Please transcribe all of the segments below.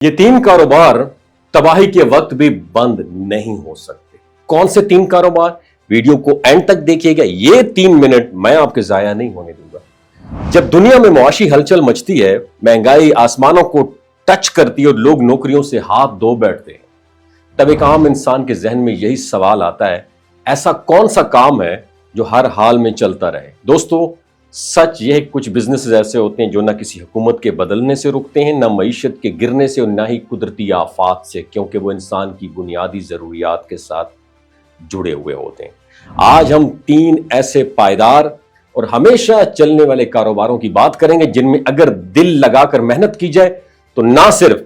یہ 3 کاروبار تباہی کے وقت بھی بند نہیں ہو سکتے۔ کون سے 3 کاروبار؟ ویڈیو کو اینڈ تک دیکھیے گا، یہ 3 منٹ میں آپ کے ضائع نہیں ہونے دوں گا۔ جب دنیا میں معاشی ہلچل مچتی ہے، مہنگائی آسمانوں کو ٹچ کرتی ہے اور لوگ نوکریوں سے ہاتھ دھو بیٹھتے ہیں، تب ایک عام انسان کے ذہن میں یہی سوال آتا ہے، ایسا کون سا کام ہے جو ہر حال میں چلتا رہے؟ دوستو، سچ یہ کچھ بزنسز ایسے ہوتے ہیں جو نہ کسی حکومت کے بدلنے سے رکتے ہیں، نہ معیشت کے گرنے سے اور نہ ہی قدرتی آفات سے، کیونکہ وہ انسان کی بنیادی ضروریات کے ساتھ جڑے ہوئے ہوتے ہیں۔ آج ہم 3 ایسے پائیدار اور ہمیشہ چلنے والے کاروباروں کی بات کریں گے جن میں اگر دل لگا کر محنت کی جائے تو نہ صرف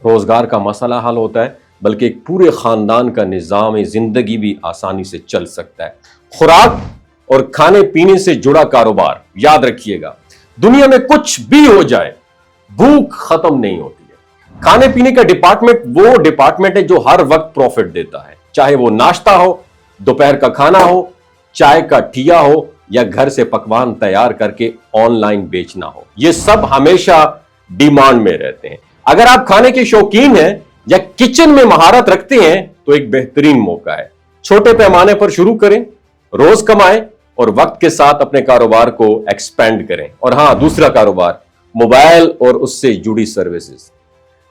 روزگار کا مسئلہ حل ہوتا ہے بلکہ ایک پورے خاندان کا نظام زندگی بھی آسانی سے چل سکتا ہے۔ خوراک اور کھانے پینے سے جڑا کاروبار، یاد رکھیے گا، دنیا میں کچھ بھی ہو جائے بھوک ختم نہیں ہوتی ہے۔ کھانے پینے کا ڈپارٹمنٹ وہ ڈپارٹمنٹ ہے جو ہر وقت پروفٹ دیتا ہے، چاہے وہ ناشتہ ہو، دوپہر کا کھانا ہو، چائے کا ٹھیا ہو یا گھر سے پکوان تیار کر کے آن لائن بیچنا ہو، یہ سب ہمیشہ ڈیمانڈ میں رہتے ہیں۔ اگر آپ کھانے کے شوقین ہیں یا کچن میں مہارت رکھتے ہیں تو ایک بہترین موقع ہے۔ چھوٹے پیمانے پر شروع کریں، روز کمائیں اور وقت کے ساتھ اپنے کاروبار کو ایکسپینڈ کریں۔ اور ہاں، دوسرا کاروبار، موبائل اور اس سے جڑی سروسز۔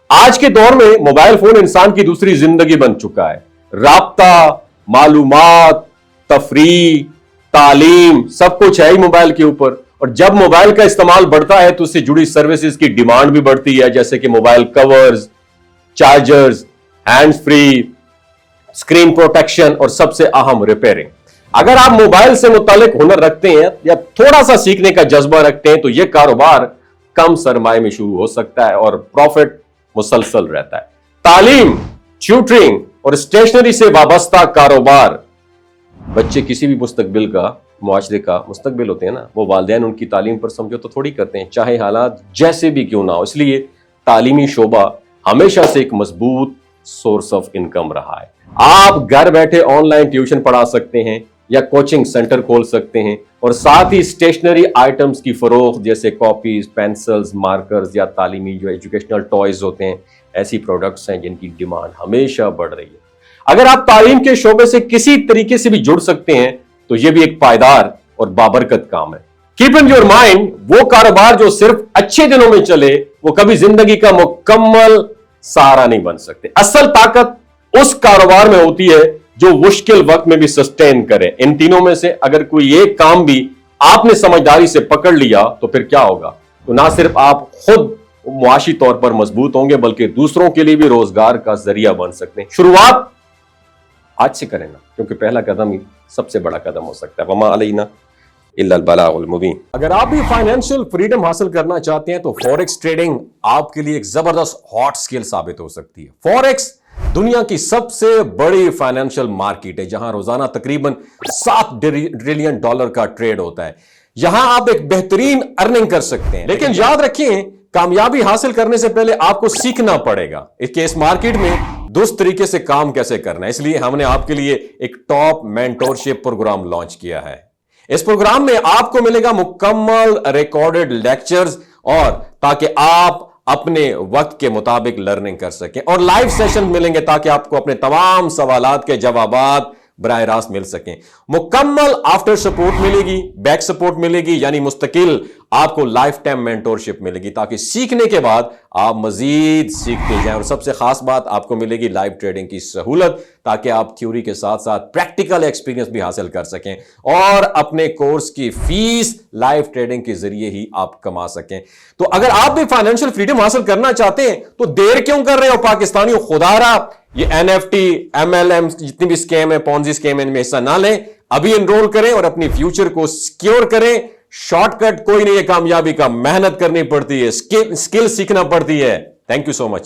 آج کے دور میں موبائل فون انسان کی دوسری زندگی بن چکا ہے۔ رابطہ، معلومات، تفریح، تعلیم، سب کچھ ہے ہی موبائل کے اوپر، اور جب موبائل کا استعمال بڑھتا ہے تو اس سے جڑی سروسز کی ڈیمانڈ بھی بڑھتی ہے، جیسے کہ mobile covers, chargers, hand free, screen protection اور سب سے اہم ریپیئرنگ۔ اگر آپ موبائل سے متعلق ہنر رکھتے ہیں یا تھوڑا سا سیکھنے کا جذبہ رکھتے ہیں تو یہ کاروبار کم سرمائے میں شروع ہو سکتا ہے اور پروفٹ مسلسل رہتا ہے۔ تعلیم، ٹیوٹرنگ اور اسٹیشنری سے وابستہ کاروبار۔ بچے کسی بھی مستقبل کا، معاشرے کا مستقبل ہوتے ہیں نا، وہ والدین ان کی تعلیم پر سمجھوتا تھوڑی کرتے ہیں، چاہے حالات جیسے بھی کیوں نہ ہو۔ اس لیے تعلیمی شعبہ ہمیشہ سے ایک مضبوط سورس آف انکم رہا ہے۔ آپ گھر بیٹھے آن لائن ٹیوشن پڑھا سکتے ہیں یا کوچنگ سینٹر کھول سکتے ہیں، اور ساتھ ہی اسٹیشنری آئٹمز کی فروخت جیسے کاپیز، پینسلز، مارکرز یا تعلیمی جو ایجوکیشنل ٹوائز ہوتے ہیں، ایسی پروڈکٹس ہیں جن کی ڈیمانڈ ہمیشہ بڑھ رہی ہے۔ اگر آپ تعلیم کے شعبے سے کسی طریقے سے بھی جڑ سکتے ہیں تو یہ بھی ایک پائیدار اور بابرکت کام ہے۔ کیپ ان یور مائنڈ، وہ کاروبار جو صرف اچھے دنوں میں چلے وہ کبھی زندگی کا مکمل سہارا نہیں بن سکتے۔ اصل طاقت اس کاروبار میں ہوتی ہے جو مشکل وقت میں بھی سسٹین کرے۔ ان تینوں میں سے اگر کوئی ایک کام بھی آپ نے سمجھداری سے پکڑ لیا تو پھر کیا ہوگا؟ تو نہ صرف آپ خود معاشی طور پر مضبوط ہوں گے بلکہ دوسروں کے لیے بھی روزگار کا ذریعہ بن سکتے ہیں۔ شروعات آج سے کریں نا، کیونکہ پہلا قدم ہی سب سے بڑا قدم ہو سکتا ہے۔ وما علینا الا البلاغ المبین۔ اگر آپ بھی فائنینشیل فریڈم حاصل کرنا چاہتے ہیں تو فوریکس ٹریڈنگ آپ کے لیے ایک زبردست ہاٹ سکل ثابت ہو سکتی ہے۔ فوریکس دنیا کی سب سے بڑی فائنینشیل مارکیٹ ہے جہاں روزانہ تقریباً $7 ٹریلین کا ٹریڈ ہوتا ہے۔ یہاں آپ ایک بہترین ارننگ کر سکتے ہیں، لیکن یاد رکھیں کامیابی حاصل کرنے سے پہلے آپ کو سیکھنا پڑے گا کہ اس مارکیٹ میں درست طریقے سے کام کیسے کرنا ہے۔ اس لیے ہم نے آپ کے لیے ایک ٹاپ مینٹورشپ پروگرام لانچ کیا ہے۔ اس پروگرام میں آپ کو ملے گا مکمل ریکارڈڈ لیکچرز، اور تاکہ آپ اپنے وقت کے مطابق لرننگ کر سکیں، اور لائیو سیشن ملیں گے تاکہ آپ کو اپنے تمام سوالات کے جوابات براہ راست مل سکیں۔ مکمل آفٹر سپورٹ ملے گی، بیک سپورٹ ملے گی، یعنی مستقل آپ کو لائف ٹائم مینٹورشپ ملے گی تاکہ سیکھنے کے بعد آپ مزید سیکھتے جائیں۔ اور سب سے خاص بات، آپ کو ملے گی لائیو ٹریڈنگ کی سہولت تاکہ آپ تھیوری کے ساتھ ساتھ پریکٹیکل ایکسپیرینس بھی حاصل کر سکیں اور اپنے کورس کی فیس لائیو ٹریڈنگ کے ذریعے ہی آپ کما سکیں۔ تو اگر آپ بھی فائنینشیل فریڈم حاصل کرنا چاہتے ہیں تو دیر کیوں کر رہے ہو پاکستانیوں؟ خدا رہا یہ NFT، MLM جتنی بھی اسکیم ہے، پونزی اسکیم ہے، ان میں حصہ نہ لیں، ابھی انرول کریں اور اپنی فیوچر کو سیکیور کریں۔ شارٹ کٹ کوئی نہیں ہے کامیابی کا، محنت کرنی پڑتی ہے، اسکل سیکھنا پڑتی ہے۔ Thank you so much.